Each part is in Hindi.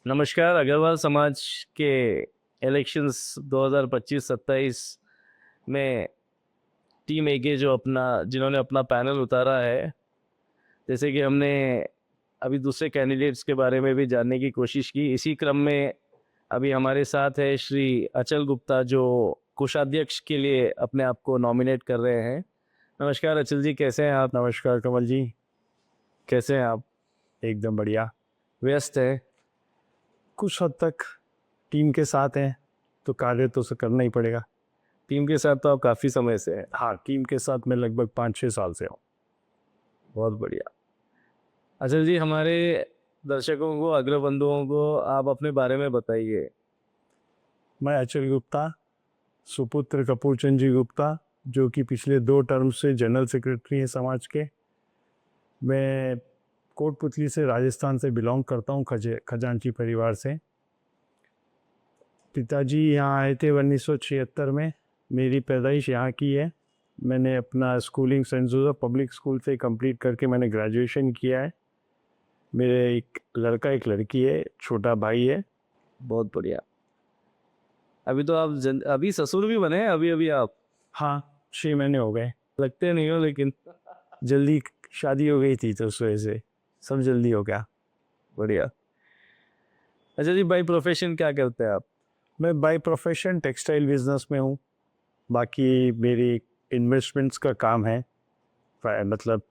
नमस्कार। अग्रवाल समाज के इलेक्शंस 2025-27 में टीम ए के जो अपना जिन्होंने अपना पैनल उतारा है, जैसे कि हमने अभी दूसरे कैंडिडेट्स के बारे में भी जानने की कोशिश की। इसी क्रम में अभी हमारे साथ है श्री अचल गुप्ता, जो कोषाध्यक्ष के लिए अपने आप को नॉमिनेट कर रहे हैं। नमस्कार अचल जी, कैसे हैं आप? नमस्कार कमल जी। कैसे हैं आप? एकदम बढ़िया। व्यस्त हैं? कुछ हद तक टीम के साथ हैं तो कार्य तो उसे करना ही पड़ेगा। टीम के साथ तो आप काफ़ी समय से हैं। हाँ, टीम के साथ मैं लगभग 5-6 साल से हूँ। बहुत बढ़िया। अच्छा जी, हमारे दर्शकों को, अग्रबंधुओं को आप अपने बारे में बताइए। मैं अचल गुप्ता, सुपुत्र कपूर चंद जी गुप्ता, जो कि पिछले 2 टर्म से जनरल सेक्रेटरी हैं समाज के। मैं कोटपुतली से, राजस्थान से बिलोंग करता हूँ, खजांची परिवार से। पिताजी यहाँ आए थे 1976 में। मेरी पैदाइश यहाँ की है। मैंने अपना schooling Saint Joseph public school से कंप्लीट करके मैंने ग्रेजुएशन किया है। मेरे एक लड़का एक लड़की है, छोटा भाई है। बहुत बढ़िया। अभी तो आप अभी ससुर भी बने हैं अभी अभी आप? हाँ, 6 महीने हो गए। लगते नहीं हो लेकिन। जल्दी शादी हो गई थी तो उस वजह से सब जल्दी हो गया। बढ़िया। अच्छा जी, बाई प्रोफेशन क्या करते हैं आप? मैं बाय प्रोफेशन टेक्सटाइल बिजनेस में हूँ। बाकी मेरी इन्वेस्टमेंट्स का काम है, मतलब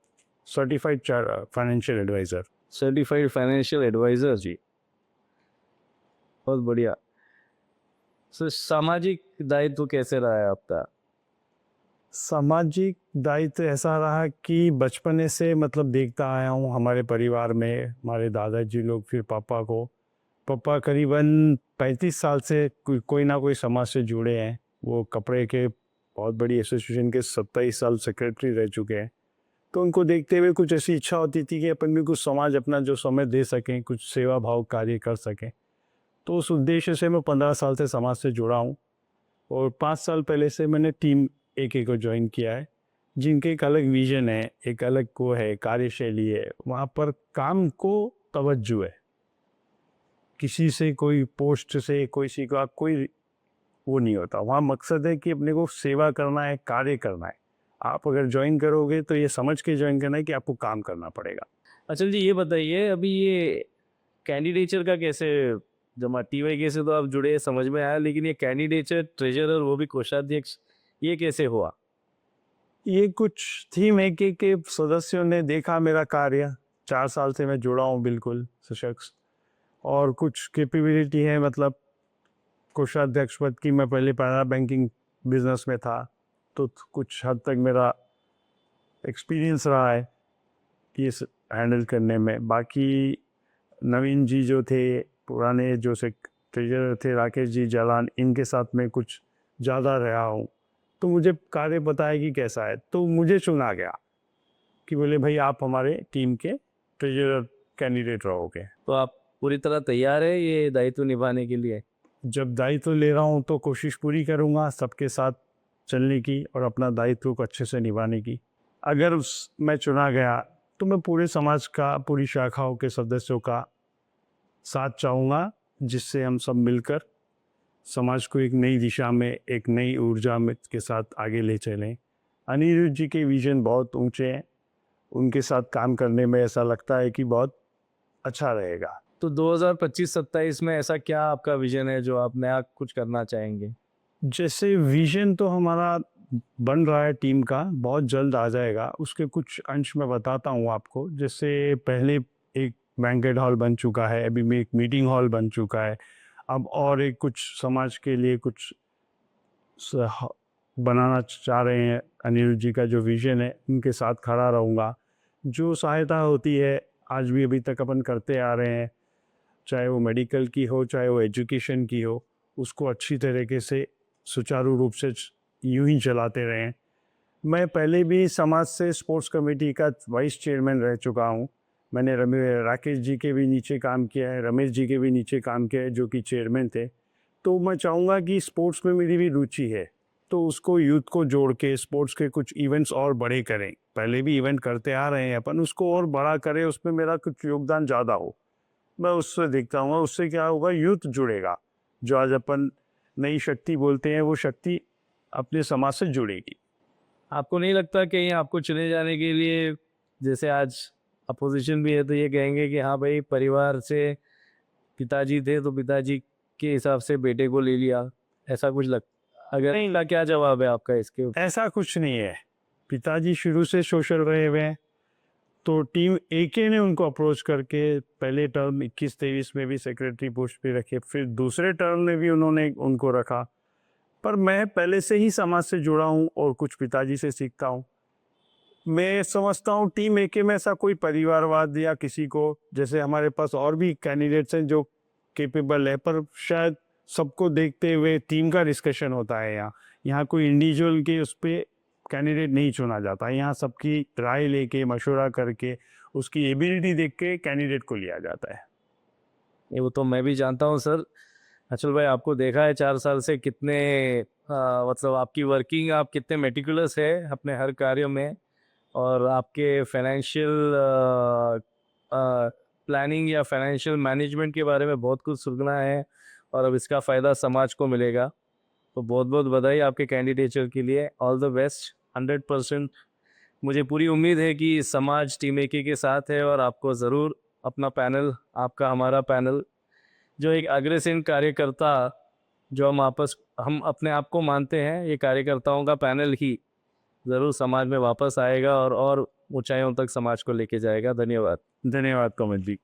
certified financial advisor. Certified financial advisor ji. बहुत बढ़िया। सर, सामाजिक दायित्व कैसे रहा है आपका? सामाजिक दायित्व ऐसा रहा कि बचपने से मतलब देखता आया हूँ हमारे परिवार में। हमारे दादाजी लोग, फिर पापा करीबन 35 साल से कोई ना कोई समाज से जुड़े हैं। वो कपड़े के बहुत बड़ी एसोसिएशन के 27 साल सेक्रेटरी रह चुके हैं। तो उनको देखते हुए कुछ ऐसी इच्छा होती थी कि अपन भी कुछ समाज अपना जो समय दे सकें, कुछ सेवा भाव कार्य कर सकें। तो उस उद्देश्य से मैं 15 साल से समाज से जुड़ा हूँ। और 5 साल पहले से मैंने टीम AK को ज्वाइन किया है, जिनके एक अलग विजन है, एक अलग को है, कार्यशैली है। वहाँ पर काम को तवज्जो है। किसी से कोई पोस्ट से कोई का कोई वो नहीं होता। वहाँ मकसद है कि अपने को सेवा करना है, कार्य करना है। आप अगर ज्वाइन करोगे तो ये समझ के ज्वाइन करना है कि आपको काम करना पड़ेगा। अचल जी, ये बताइए, अभी ये कैंडिडेचर का कैसे जमा? TYK से तो आप जुड़े, समझ में आया, लेकिन ये कैंडिडेचर, ट्रेजरर, वो भी कोषाध्यक्ष, ये कैसे हुआ? ये कुछ थीम AK के सदस्यों ने देखा मेरा कार्य। 4 साल से मैं जुड़ा हूँ बिल्कुल सशक्त, और कुछ कैपेबिलिटी है। मतलब कोषाध्यक्ष पद की मैं पहले पैरा बैंकिंग बिजनेस में था, तो कुछ हद तक मेरा एक्सपीरियंस रहा है कि इस हैंडल करने में। बाकी नवीन जी जो थे, पुराने जो से ट्रेजरर थे, राकेश जी जालान, इनके साथ में कुछ ज़्यादा रहा हूँ। तो मुझे कार्य पता है कि कैसा है, तो मुझे चुना गया कि बोले भाई आप हमारे टीम के ट्रेजरर कैंडिडेट रहोगे। तो आप पूरी तरह तैयार है ये दायित्व निभाने के लिए? जब दायित्व ले रहा हूँ तो कोशिश पूरी करूँगा सबके साथ चलने की और अपना दायित्व को अच्छे से निभाने की। अगर मैं चुना गया तो मैं पूरे समाज का, पूरी शाखाओं के सदस्यों का साथ चाहूँगा, जिससे हम सब मिलकर समाज को एक नई दिशा में, एक नई ऊर्जा में के साथ आगे ले चलें। अनिरुद्ध जी के विजन बहुत ऊंचे हैं। उनके साथ काम करने में ऐसा लगता है कि बहुत अच्छा रहेगा। तो 2025-27 में ऐसा क्या आपका विजन है जो आप नया कुछ करना चाहेंगे? जैसे विजन तो हमारा बन रहा है टीम का, बहुत जल्द आ जाएगा। उसके कुछ अंश मैं बताता हूँ आपको। जैसे पहले एक बैंकेट हॉल बन चुका है, अभी में एक मीटिंग हॉल बन चुका है। अब और एक कुछ समाज के लिए कुछ बनाना चाह रहे हैं। अनिरुद्ध जी का जो विजन है, उनके साथ खड़ा रहूँगा। जो सहायता होती है आज भी अभी तक अपन करते आ रहे हैं, चाहे वो मेडिकल की हो, चाहे वो एजुकेशन की हो, उसको अच्छी तरीके से सुचारू रूप से यूं ही चलाते रहें। मैं पहले भी समाज से स्पोर्ट्स कमेटी का वाइस चेयरमैन रह चुका हूं। मैंने राकेश जी के भी नीचे काम किया है, रमेश जी के भी नीचे काम किया है, जो कि चेयरमैन थे। तो मैं चाहूँगा कि स्पोर्ट्स में मेरी भी रुचि है, तो उसको यूथ को जोड़ के स्पोर्ट्स के कुछ इवेंट्स और बड़े करें। पहले भी इवेंट करते आ रहे हैं अपन, उसको और बड़ा करें, उसमें मेरा कुछ योगदान ज़्यादा हो। मैं उससे देखता हूँ। उससे क्या होगा, यूथ जुड़ेगा। जो आज अपन नई शक्ति बोलते हैं, वो शक्ति अपने समाज से जुड़ेगी। आपको नहीं लगता कहीं आपको चुने जाने के लिए, जैसे आज अपोजिशन भी है तो ये कहेंगे कि हाँ भाई परिवार से पिताजी थे तो पिताजी के हिसाब से बेटे को ले लिया, ऐसा कुछ लग, अगर नहीं। इनका क्या जवाब है आपका इसके ऊपर? ऐसा कुछ नहीं है। पिताजी शुरू से सोशल रहे हुए हैं, तो टीम एके ने उनको अप्रोच करके पहले टर्म 21-23 में भी सेक्रेटरी पोस्ट पे रखे, फिर दूसरे टर्म में भी उन्होंने उनको रखा। पर मैं पहले से ही समाज से जुड़ा हूँ और कुछ पिताजी से सीखता हूँ। मैं समझता हूँ टीम एके में ऐसा कोई परिवारवाद या किसी को, जैसे हमारे पास और भी कैंडिडेट्स हैं जो केपेबल है, पर शायद सबको देखते हुए टीम का डिस्कशन होता है। यहाँ कोई इंडिविजुअल के उस पर कैंडिडेट नहीं चुना जाता। यहाँ सबकी राय लेके, मशवरा करके, उसकी एबिलिटी देख के कैंडिडेट को लिया जाता है। ये वो तो मैं भी जानता हूँ सर। अचल भाई, आपको देखा है 4 साल से कितने मतलब आपकी वर्किंग, आप कितने मेटिकुलस है अपने हर कार्य में, और आपके फाइनेंशियल प्लानिंग या फाइनेंशियल मैनेजमेंट के बारे में बहुत कुछ सुनना है, और अब इसका फ़ायदा समाज को मिलेगा। तो बहुत बहुत बधाई आपके कैंडिडेचर के लिए। All the best. 100% मुझे पूरी उम्मीद है कि समाज टीम एके के साथ है, और आपको ज़रूर अपना पैनल, आपका हमारा पैनल, जो एक अग्रसेन कार्यकर्ता, जो हम अपने आप को मानते हैं, ये कार्यकर्ताओं का पैनल ही ज़रूर समाज में वापस आएगा और ऊंचाइयों तक समाज को लेके जाएगा। धन्यवाद। धन्यवाद कमल जी।